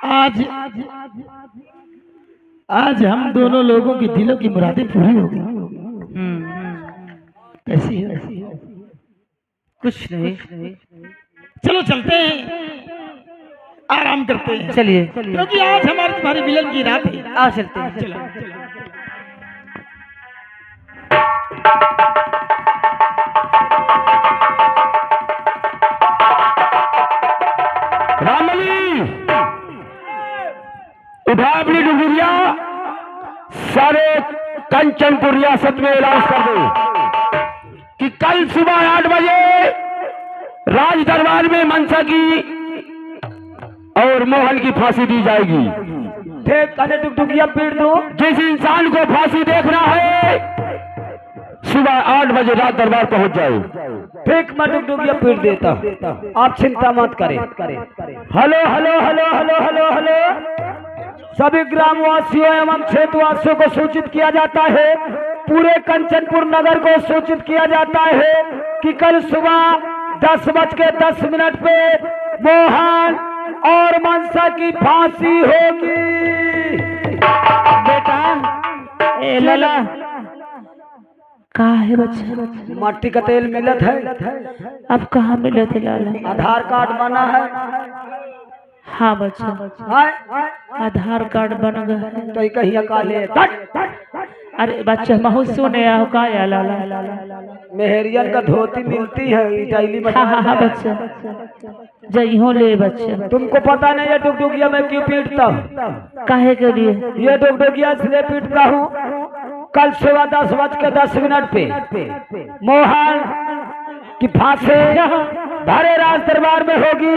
आज आज हम दोनों लोगों की दिलों की मुरादें पूरी हो गई। कैसी है? कुछ नहीं। चलो चलते हैं, आराम करते हैं। चलिए क्योंकि आज हमारे तुम्हारे मिलन की रात है। आओ चलते हैं। चलो। रामली उठा अपनी डुगुरिया, सारे कंचनपुर रियासत में ऐलान कर दो कि कल सुबह 8 बजे राज दरबार में मनसा की और मोहन की फांसी दी जाएगी। ठीक है, टुकटुकिया पीट दो। जिस इंसान को फांसी देखना है सुबह 8 बजे राज दरबार पहुंच जाए। ठीक, मैं टुकटुकिया पीट देता, आप चिंता मत करें। Hello hello hello hello hello hello, सभी ग्रामवासियों एवं क्षेत्रवासियों को सूचित किया जाता है, पूरे कंचनपुर नगर को सूचित किया जाता है कि कल सुबह 10:10 पे मोहन और मनसा की फांसी होगी। बेटा ए लला कहाँ है बच्चा? मट्टी का तेल मिलत है, अब कहाँ मिले थे लाला? आधार कार्ड बना है। हाँ बच्चा, हाय, आधार कार्ड बन गया। तो कहीं काले अरे बच्चा महू सुने आओ का या लाला? मेहरियन का धोती मिलती है इटाली में। हाँ बच्चा, जइहो ले बच्चा। तुमको पता नहीं है टुकटुकिया मैं क्यों पीटता हूँ? काहे के लिए? ये टुकटुकिया इसलिए पीटता हूँ, कल सुबह 10:10 पे मोहन की फांसी भरे राज दरबार में होगी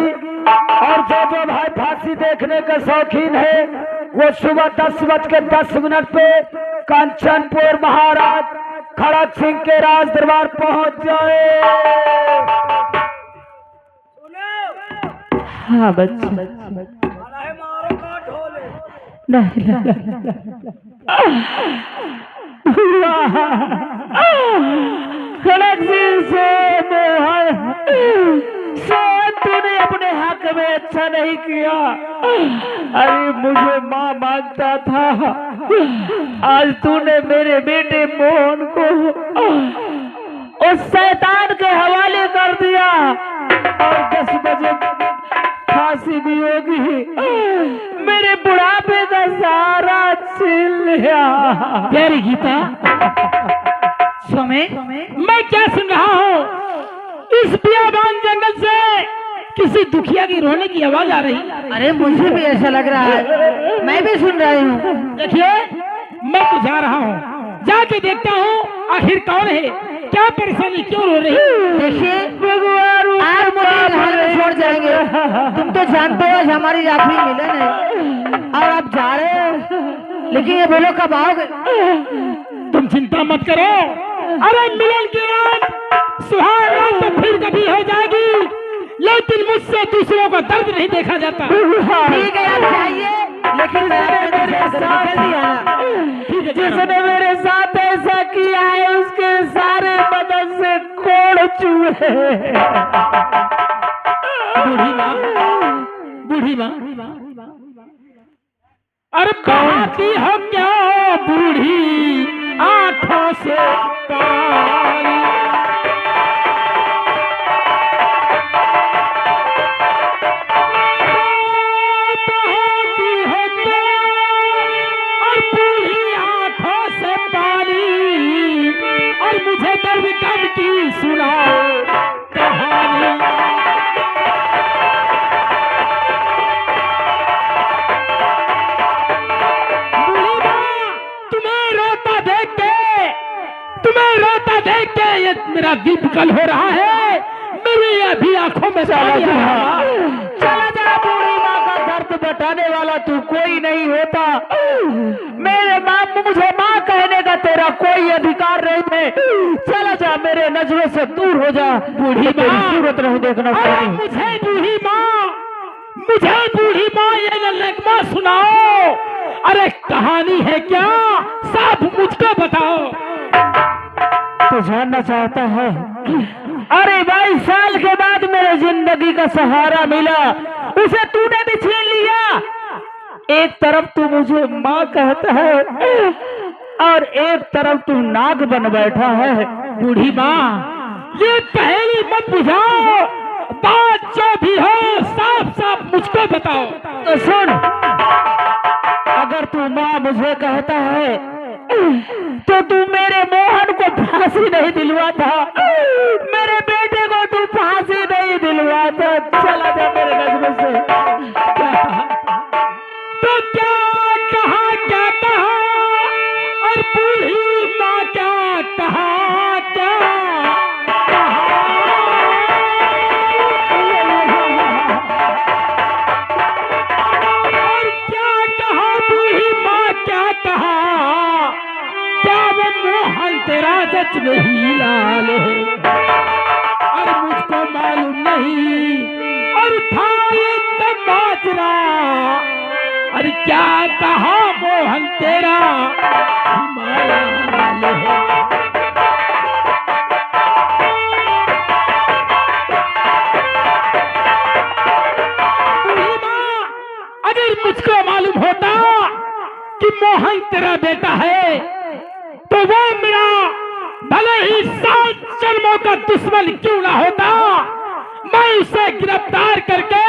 और जो भाई फांसी देखने के शौकीन है वो सुबह 10:10 पे कंचनपुर महाराज खड़क सिंह के राज दरबार पहुंच जाए। हाँ बच्चा। नहीं खड़क सिंह से तूने अपने हक में अच्छा नहीं किया। अरे मुझे माँ मांगता था, आज तूने मेरे बेटे मोहन को उस शैतान के हवाले कर दिया और 10 बजे फांसी भी होगी। मेरे बुढ़ापे का सहारा छीन लिया। प्यारी गीता, स्वामी मैं क्या सुन रहा हूँ? इस बियाबान जंगल से किसी दुखिया की रोने की आवाज आ रही। अरे मुझे भी ऐसा लग रहा है, मैं भी सुन रही हूँ। देखिए, मैं तो जा रहा हूँ, जाके देखता हूँ आखिर कौन है, क्या परेशानी, क्यों रो रही। देखिए आप मुझे हाल में छोड़ जाएंगे। तुम तो जानते हो हमारी आखिरी मिलन है और आप जा रहे हो, लेकिन ये बोलो कब आओगे? तुम चिंता मत करो, अरे मिलन की रात सुहाग रात तो फिर कभी हो जाएगी, लेकिन मुझसे दूसरों का दर्द नहीं देखा जाता। ठीक है आप जाइए, लेकिन जिसने मेरे साथ ऐसा किया है उसके सारे बदन से कोड़ चूहे। बूढ़ी माँ, अरे बहाती हो क्या बूढ़ी आंखों से पानी। मुझे दर्द कब की सुनाओ कहानी। तुम्हें रोता देख के ये मेरा दिल विकल हो रहा है, मेरी अभी आंखों में चला जा बूढ़ी माँ का दर्द बताने वाला तू कोई नहीं होता। मेरे माँ, मुझे माँ कहने का तेरा कोई अधिकार नहीं है। चला जा, मेरे नजरों से दूर हो जा। बूढ़ी माँ सूरत नहीं देखना चाहिए। मुझे बूढ़ी माँ ये नगमा सुनाओ। अरे कहानी है क्या, साफ मुझको बताओ। तो जानना चाहता है? अरे 22 साल के बाद मेरे जिंदगी का सहारा मिला, उसे तूने भी छीन लिया। एक तरफ तू मुझे माँ कहता है और एक तरफ तू नाग बन बैठा है। बूढ़ी माँ, ये पहेली मत बुझाओ, बात जो भी हो साफ साफ मुझको बताओ। तो सुन, अगर तू माँ मुझे कहता है तो तू मेरे मोहन को फांसी नहीं दिलवाता, मेरे बेटे को तू फांसी नहीं दिलवाता। चला जा मेरे नजर से। तो क्या कहा, क्या कहा, और बूढ़ी माँ क्या कहा, क्या कहा? और क्या कहा बूढ़ी माँ, क्या कहा? क्या वो मोहन तेरा सच में ही लाल है और मुझको मालूम नहीं, और था ये तब बाजरा। अरे क्या कहा मोहन तेरा हिमालय है। बूढ़ी माँ, अगर मुझको मालूम होता कि मोहन तेरा बेटा है तो वो मेरा भले ही 7 जन्मों का दुश्मन क्यों ना होता, मैं उसे गिरफ्तार करके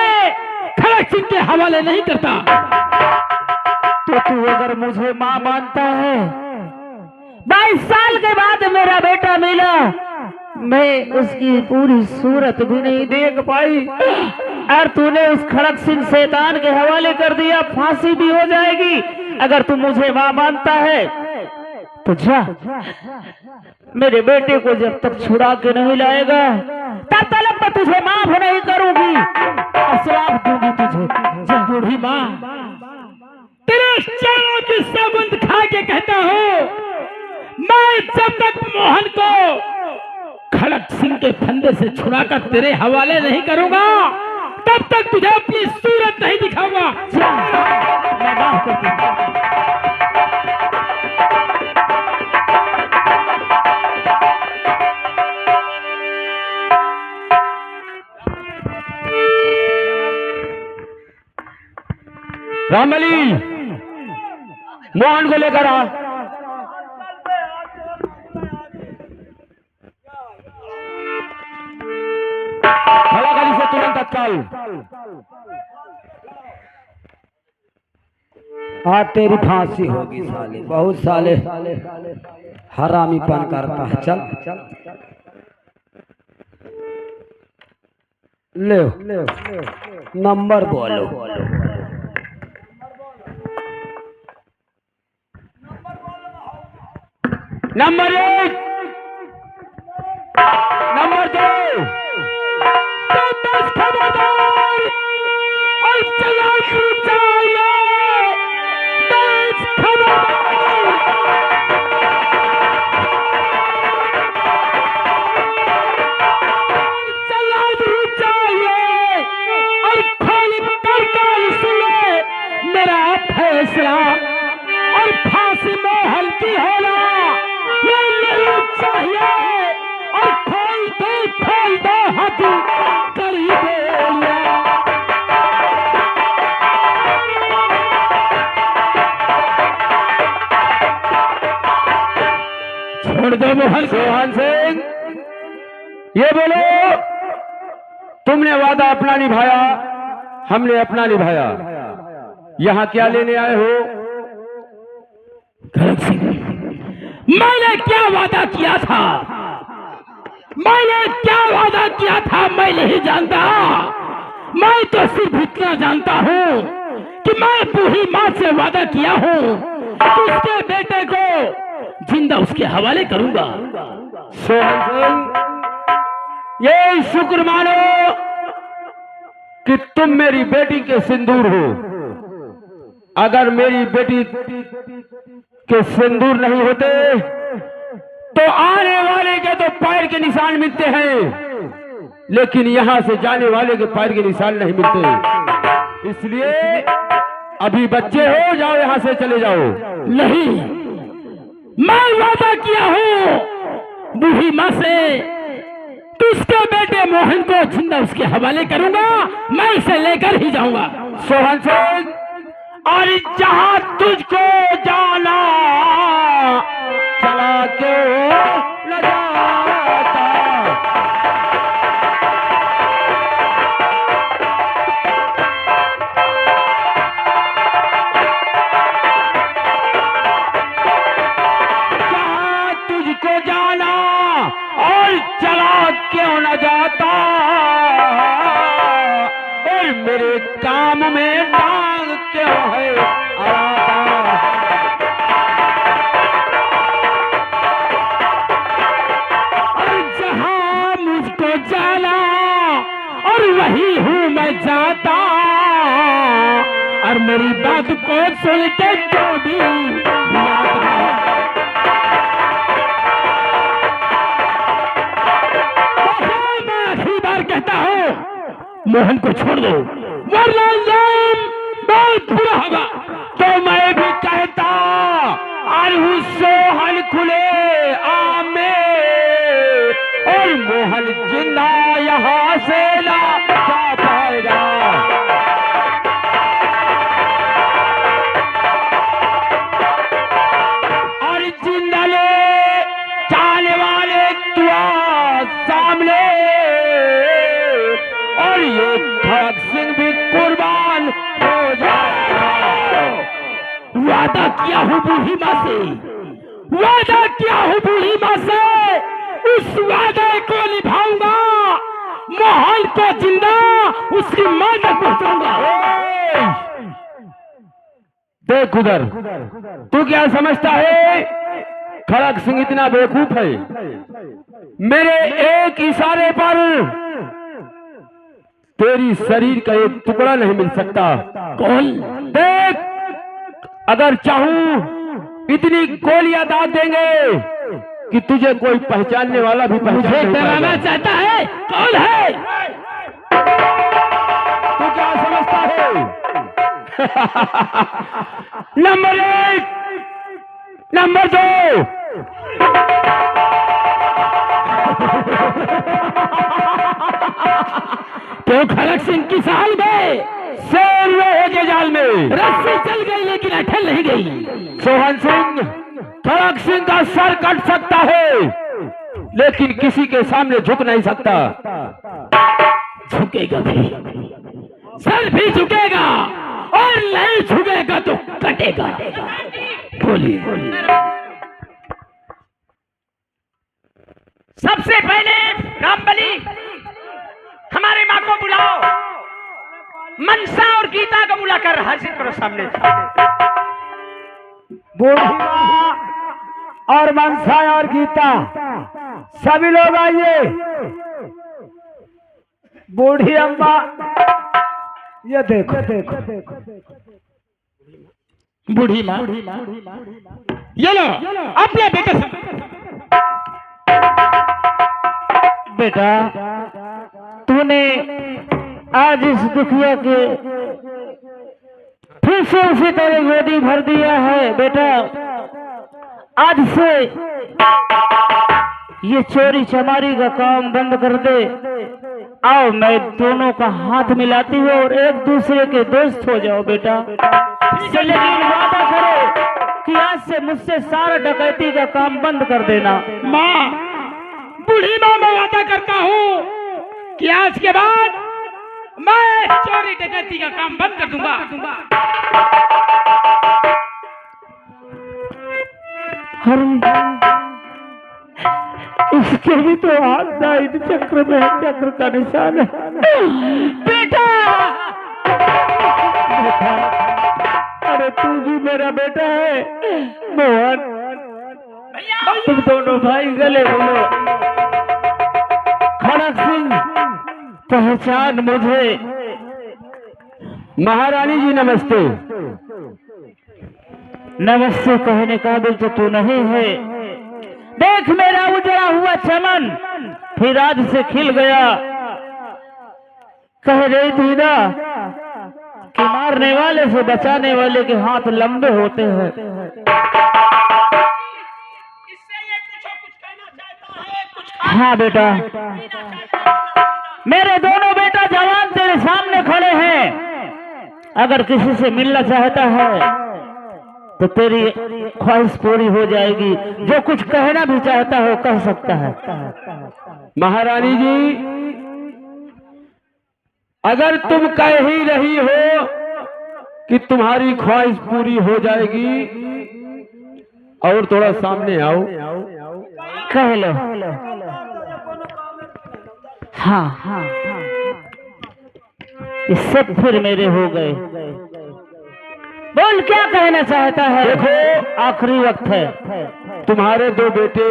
खड़क सिंह के हवाले नहीं करता। तो तू अगर मुझे माँ मानता है, 22 साल के बाद मेरा बेटा मिला, मैं उसकी पूरी सूरत भी नहीं देख पाई और तूने उस खड़क सिंह शैतान के हवाले कर दिया, फांसी भी हो जाएगी। अगर तू मुझे माँ मानता है तो जा, मेरे बेटे को जब तक छुड़ा के नहीं लाएगा तब तक मैं तुझे माफ नहीं करूंगी, श्राप दूंगी तुझे। जा बूढ़ी माँ, तेरे चरणों की सौगंध खा के कहता हूँ, मैं जब तक मोहन को खड़क सिंह के फंदे से छुड़ाकर तेरे हवाले नहीं करूंगा तब तक तुझे अपनी सूरत नहीं दिखाऊंगा। मैं माफ करती हूँ। रामबली, मोहन को लेकर आ। खड़ा कर इसे तुरंत तत्काल। आज तेरी फांसी होगी साले, बहुत साले हरामीपन करता है। चल ले नंबर बोलो। नंबर 1, नंबर 2, खबरदार और चला चाहिए, खबरदार। चला चाहिए और खोल कर कान सुने मेरा फैसला, और फांसी में हल्की होना ये नहीं चाहिए, और खोल दो हाथ करीब छोड़ दो मोहन सिंह। ये बोलो, तुमने वादा अपना निभाया, हमने अपना निभाया, यहाँ क्या लेने आए हो? खड़क सिंह, मैंने क्या वादा किया था, मैंने क्या वादा किया था मैं नहीं जानता। मैं तो सिर्फ इतना जानता हूँ कि मैं बूढ़ी माँ से वादा किया हूँ कि उसके बेटे को जिंदा उसके हवाले करूंगा। सोहन सिंह, ये शुक्र मानो कि तुम मेरी बेटी के सिंदूर हो। अगर मेरी बेटी के सिंदूर नहीं होते तो आने वाले के तो पैर के निशान मिलते हैं, लेकिन यहां से जाने वाले के पैर के निशान नहीं मिलते। इसलिए अभी बच्चे हो, जाओ यहां से चले जाओ। नहीं, मैं वादा किया हूँ बूढ़ी माँ से कि उसके बेटे मोहन को जिंदा उसके हवाले करूंगा, मैं इसे लेकर ही जाऊंगा। सोहन सिंह, और जहां तुझको जाना चला क्यों न जाता। जहां तुझको जाना और चला क्यों न जाता, और मेरे काम में टांग क्यों है आता। और जहां मुझको जाना और वही हूँ मैं जाता, और मेरी बात को सुन के जो भी जाता। मैं आखिरी बार कहता हूँ, मोहन को छोड़ दो वरना अंजाम बहुत बुरा होगा। तो मैं भी कहता और सोहन खुले आमे, और मोहन जिंदा यहाँ से ना जा पाएगा। और जिंदा ले जाने वाले तुआ सामने, और ये खड़क सिंह भी कुर्बान हो जाएगा। वादा किया हूँ बूढ़ी माँ से, वादा किया हूँ बूढ़ी माँ से, उस वादे को निभाऊंगा। मोहन को जिंदा उसकी मां तक पहुंचाऊंगा। देख उधर, तू क्या समझता है खड़क सिंह इतना बेवकूफ है? मेरे एक इशारे पर तेरी शरीर का एक टुकड़ा नहीं मिल सकता। कौन? देख, अगर चाहूं इतनी गोलियां दाग देंगे कि तुझे कोई पहचानने वाला भी मुझे पहचान नहीं डराना पाएगा। चाहता है? कौन है? तू क्या समझता है? Number 1, number 2। तो खड़क सिंह की साल में शेर रहे के जाल में रस्सी चल गई लेकिन अटल नहीं गई। सोहन सिंह, खड़क सिंह का सर कट सकता है लेकिन किसी के सामने झुक नहीं सकता। झुकेगा भी, सर भी झुकेगा, और नहीं झुकेगा तो कटेगा। बोलिए। सबसे पहले रामबली, हमारे माँ को बुलाओ। मनसा और गीता को बुलाकर हाजिर करो सामने। बूढ़ी माँ और मनसा और गीता सभी लोग आइए। बूढ़ी अम्मा, ये देखो बूढ़ी माँ, ये लो अपने बेटे से। बेटा, तूने आज इस दुखिया के फिर से उसी तरह गोदी भर दिया है। बेटा, आज से ये चोरी चमारी का काम बंद कर दे। आओ, मैं दोनों का हाथ मिलाती हूँ और एक दूसरे के दोस्त हो जाओ। बेटा, लेकिन वादा करो कि आज से मुझसे सारा डकैती का काम बंद कर देना। माँ, बूढ़ी माँ, मैं वादा करता हूँ कि आज के बाद मैं चोरी डकैती का काम बंद कर दूंगा। इसके भी तो हाथ दाहिने चक्र में चक्र का निशान है। बेटा, अरे तू भी मेरा बेटा है। मोहन, तुम दोनों भाई गले मिलो। खड़क सिंह, पहचान मुझे। महारानी जी नमस्ते। नमस्ते कहने काबिल तो तू नहीं है। देख, मेरा उजड़ा हुआ चमन फिर आज से खिल गया। कह रही थी ना कि मारने वाले से बचाने वाले के हाथ लंबे होते हैं। हाँ बेटा, मेरे दोनों बेटा जवान तेरे सामने खड़े हैं। अगर किसी से मिलना चाहता है तो तेरी ख्वाहिश पूरी हो जाएगी। जो कुछ कहना भी चाहता हो कह सकता है। महारानी जी, अगर तुम कह ही रही हो कि तुम्हारी ख्वाहिश पूरी हो जाएगी, और थोड़ा सामने आओ, कह लो। हाँ हाँ, ये सब फिर मेरे हो गए। बोल क्या कहना चाहता है? देखो, आखिरी वक्त है। तुम्हारे दो बेटे,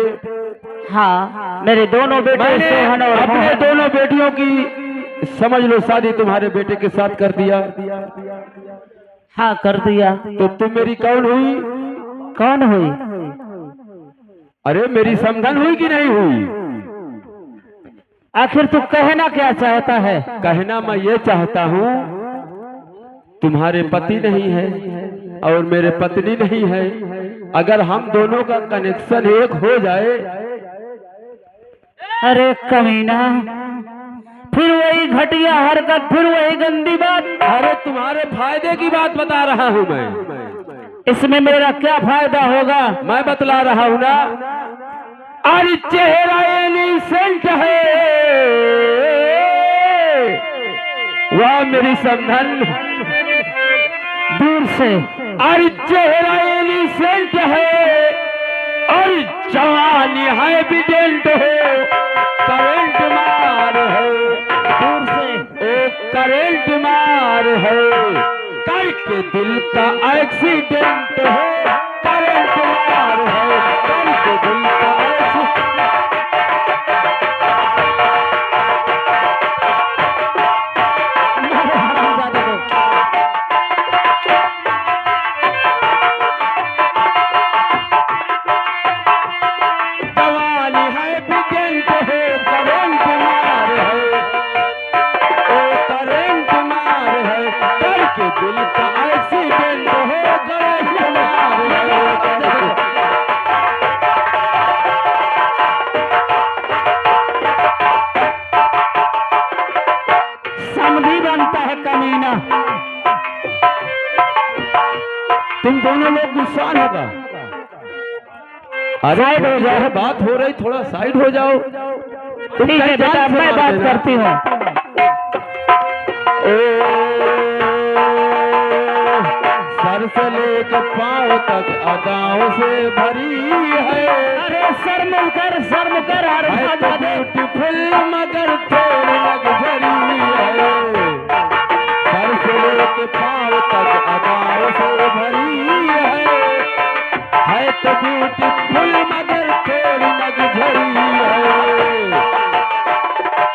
हाँ मेरे दोनों बेटे मैंने सोहन और अपने मोहन। दोनों बेटियों की समझ लो शादी तुम्हारे बेटे के साथ कर दिया। हाँ कर दिया। तो तुम मेरी कौन हुई? कौन हुई? अरे मेरी समधन हुई कि नहीं हुई? आखिर तू कहना क्या चाहता है? कहना मैं ये चाहता हूँ, तुम्हारे पति नहीं है और मेरे पत्नी नहीं है, अगर हम दोनों का कनेक्शन एक हो जाए। अरे कमीना, फिर वही घटिया हरकत, फिर वही गंदी बात। अरे तुम्हारे फायदे की बात बता रहा हूँ मैं। इसमें मेरा क्या फायदा होगा? मैं बतला रहा हूँ ना। अरे चेहरा इनसेंट है, वाह मेरी समधन। दूर से अरे चेहरा इनसेंट है और जवानी है एविडेंट हो, करंट मार है। दूर से ओ करंट मार है, करके दिल का एक्सीडेंट है, करंट मार है, करके दिल का जवानी है एविडेंट हो, करंट मार है, ओ करंट मार है, करके दिल का एक्सीडेंट हो, करंट मार है। समझी बनता है कमीना। तुम दोनों लोग गुस्सा होगा। अरे साइड हो जाओ। बात हो रही, थोड़ा साइड हो जाओ। तुम ठीक है बेटा, जान से मैं मार बात देना। करती हूँ। सर से लेकर पांव तक अदाओं से भरी है। अरे शर्म कर हर है तो बात है। ब्यूटीफुल मगर थोड़ी लग्जरी है। सर से लेकर पांव तक अदाओं से भरी है तो ब्यूटीफुल मगर थोड़ी लग्जरी है।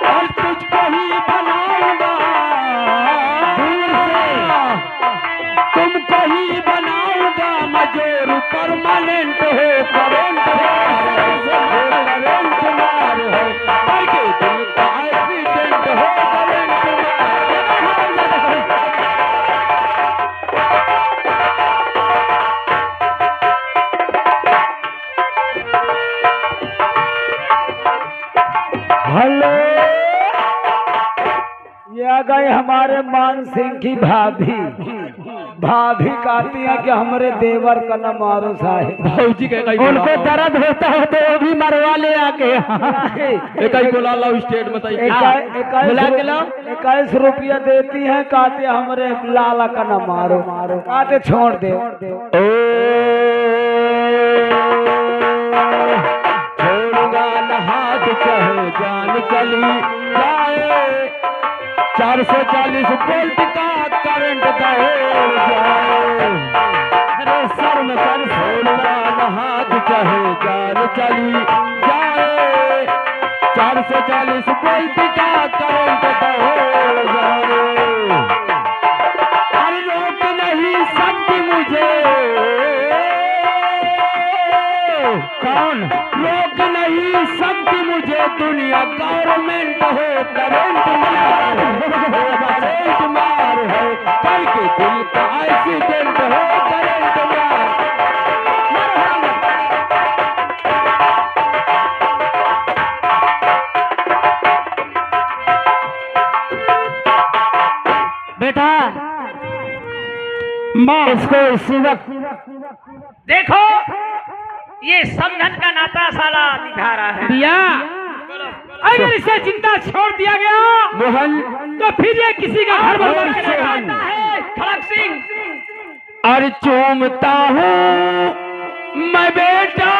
और तुझको ही बनाऊंगा, तुमको ही बनाऊंगा मजोर परमानेंट हो, करंट मार है, करके दिल का एक्सीडेंट हो, करंट मार। हेलो, ये आ गए हमारे मान सिंह की भाभी। भाभी कहती है कि हमारे देवर का न मारो साहेब। भौजी के कई उनको दर्द होता है तो वो भी मरवा ले आके। कई बोला लो स्टेट में तई बुला के लाओ। 21 रुपया देती है, कहते हमारे लाला का न मारो, कहते छोड़ दे। छोड़ूंगा न हाथ चाहे जान चली जाए, 440 वोल्ट का करंट दौड़ जाए। अरे शर्म कर। छोड़ूंगा न हाथ चाहे जान चली जाए, 440 वोल्ट का करंट दौड़ जाए। अरे रोक नहीं सकती मुझे, कौन? रोक नहीं सकती मुझे दुनिया, गवर्नमेंट हो, करंट मार हो, करंट मार है, करके दिल का एक्सीडेंट हो, करंट मार। बेटा इसको इसी वक्त देखो ये समझन का नाता साला निभा रहा है। भैया अगर इसे जिंदा छोड़ दिया गया मोहन तो फिर ये किसी का घर बर्बाद मोहन करेगा। सोहन। है खड़क सिंह। और चूमता हूँ मैं बेटा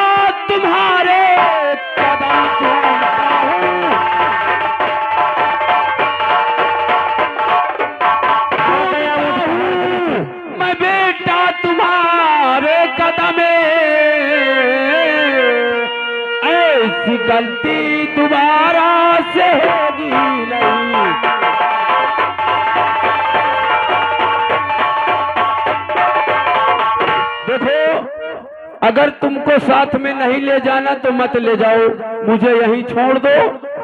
तुम्हारे कदम चूमता हूँ। मैं बेटा तुम्हारे कदम ऐसी गलती दोबारा से होगी नहीं। देखो अगर तुमको साथ में नहीं ले जाना तो मत ले जाओ, मुझे यहीं छोड़ दो,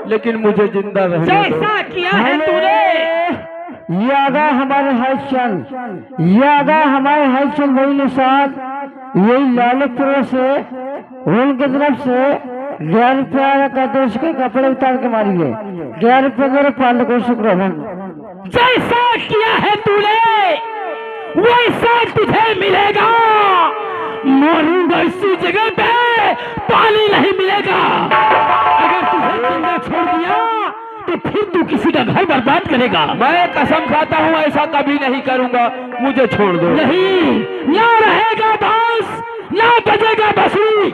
लेकिन मुझे जिंदा रहने दो। जैसा किया है तूने ये आगा हमारे हरिश्चंद, ये आगा हमारे हरिश्चंद भाई ने साथ यही लालपुर से उनकी तरफ से 11 रुपया का देश के कपड़े उतार के मारी है। 11 रुपये मेरे पाल को शुक्र है। जैसा किया है तूने वैसा तुझे मिलेगा। मरूंगा इसी जगह पे, पानी नहीं मिलेगा। अगर तुझे जिंदा छोड़ दिया तो फिर तू किसी का घर बर्बाद करेगा। मैं कसम खाता हूँ ऐसा कभी नहीं करूँगा, मुझे छोड़ दो। नहीं, ना रहेगा बांस, ना बजेगा बांसुरी।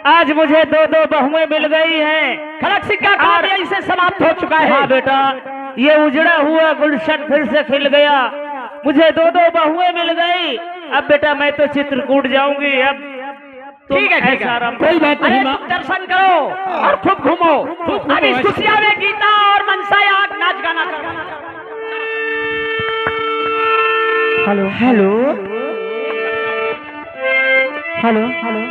आज मुझे दो बहुएं मिल गई हैं। खड़क सिंह का काम यहीं से समाप्त हो चुका है। हाँ बेटा, ये उजड़ा हुआ गुलशन फिर से खिल गया। मुझे दो बहुएं मिल गई। अब बेटा मैं तो चित्रकूट जाऊंगी। अब ठीक है, ठीक है, कोई बात नहीं माँ। दर्शन करो और खूब घूमो। अब इस खुशियाँ में गीता और मनसा याद नाच गाना करो। Hello hello hello hello.